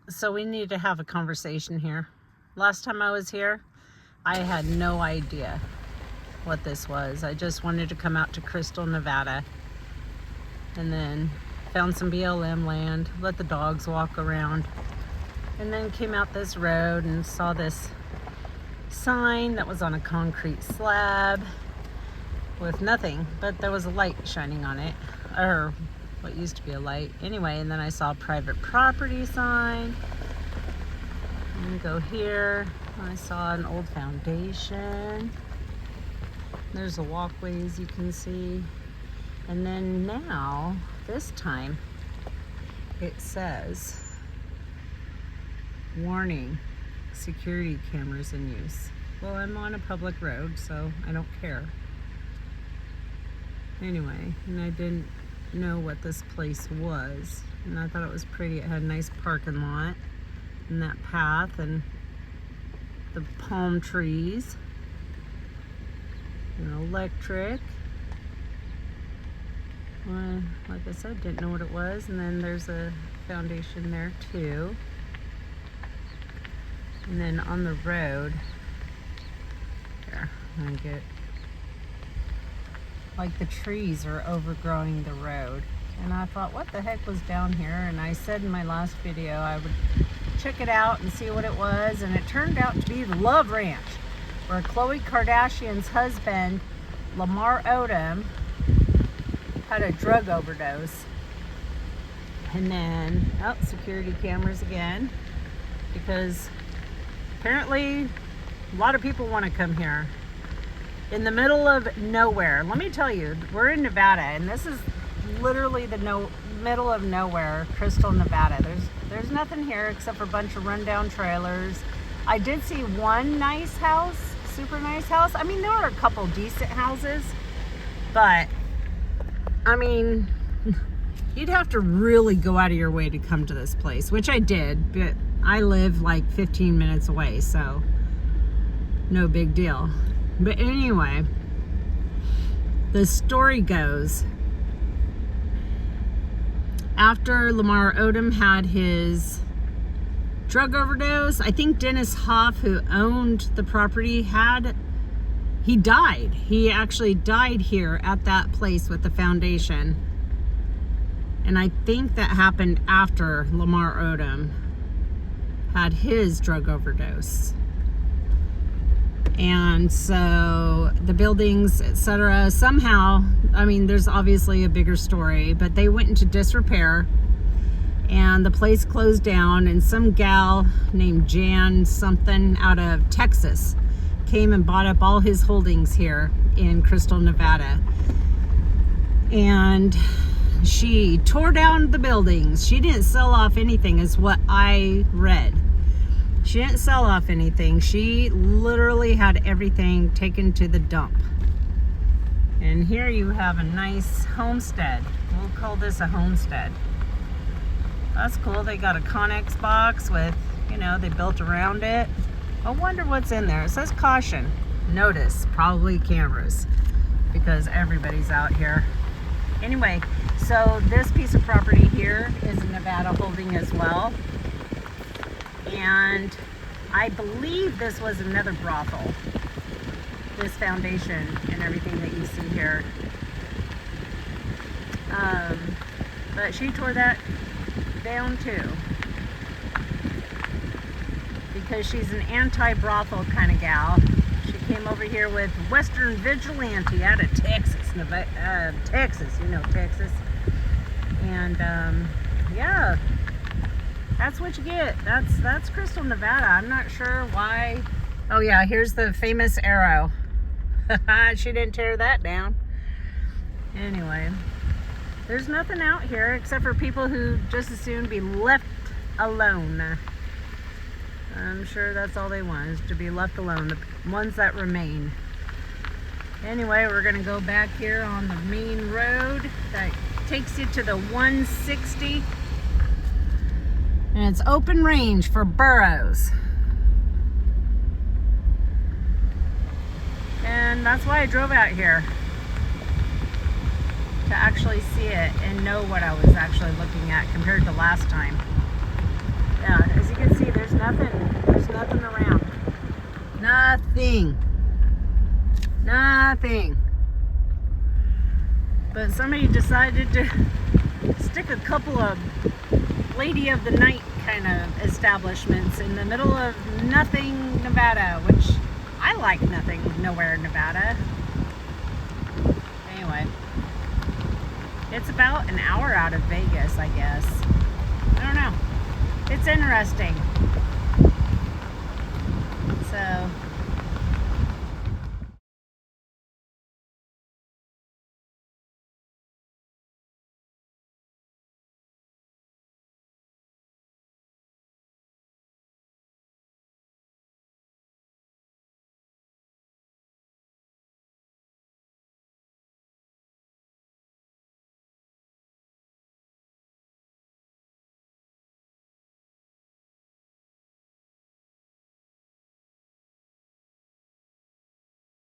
So we need to have a conversation here. Last time I was here, I had no idea what this was. I just wanted to come out to Crystal, Nevada, and then found some BLM land, let the dogs walk around, and then came out this road and saw this sign that was on a concrete slab with nothing, but there was a light shining on it, or what used to be a light. Anyway, and then I saw a private property sign. And go here. I saw an old foundation. There's the walkways you can see. And then now, this time, it says, warning, security cameras in use. Well, I'm on a public road, so I don't care. Anyway, and I didn't know what this place was. And I thought it was pretty. It had a nice parking lot and that path and the palm trees and electric. Well, like I said, didn't know what it was. And then there's a foundation there too. And then on the road, here, I'm gonna get, like the trees are overgrowing the road. And I thought, what the heck was down here? And I said in my last video I would check it out and see what it was. And it turned out to be the Love Ranch, where Khloe Kardashian's husband, Lamar Odom, had a drug overdose. And then, oh, security cameras again, because apparently a lot of people want to come here. In the middle of nowhere. Let me tell you, we're in Nevada, and this is literally the middle of nowhere, Crystal, Nevada. There's nothing here except for a bunch of rundown trailers. I did see one nice house, super nice house. I mean, there are a couple decent houses, but I mean, you'd have to really go out of your way to come to this place, which I did, but I live like 15 minutes away, so no big deal. But anyway, the story goes, after Lamar Odom had his drug overdose, I think Dennis Hoff, who owned the property, he died. He actually died here at that place with the foundation. And I think that happened after Lamar Odom had his drug overdose. And so the buildings, etc., somehow, I mean, there's obviously a bigger story, but they went into disrepair and the place closed down, and some gal named Jan something out of Texas came and bought up all his holdings here in Crystal, Nevada. And she tore down the buildings. She didn't sell off anything, is what I read. She didn't sell off anything. She literally had everything taken to the dump. And here you have a nice homestead. We'll call this a homestead. That's cool. They got a Connex box with, you know, they built around it. I wonder what's in there. It says caution. Notice, probably cameras, because everybody's out here. Anyway, so this piece of property here is a Nevada holding as well. And I believe this was another brothel, this foundation and everything that you see here. But she tore that down too, because she's an anti-brothel kind of gal. She came over here with Western Vigilante out of Texas, Texas, you know, Texas. And yeah, that's what you get. That's Crystal, Nevada. I'm not sure why. Oh yeah, here's the famous arrow. She didn't tear that down. Anyway, there's nothing out here except for people who just as soon be left alone. I'm sure that's all they want, is to be left alone, the ones that remain. Anyway, we're gonna go back here on the main road that takes you to the 160. And it's open range for burros. And that's why I drove out here, to actually see it and know what I was actually looking at compared to last time. Yeah, There's nothing around. Nothing. But somebody decided to stick a couple of lady of the night kind of establishments in the middle of nothing, Nevada, which I like nothing, nowhere, Nevada. Anyway, it's about an hour out of Vegas, I guess. I don't know. It's interesting.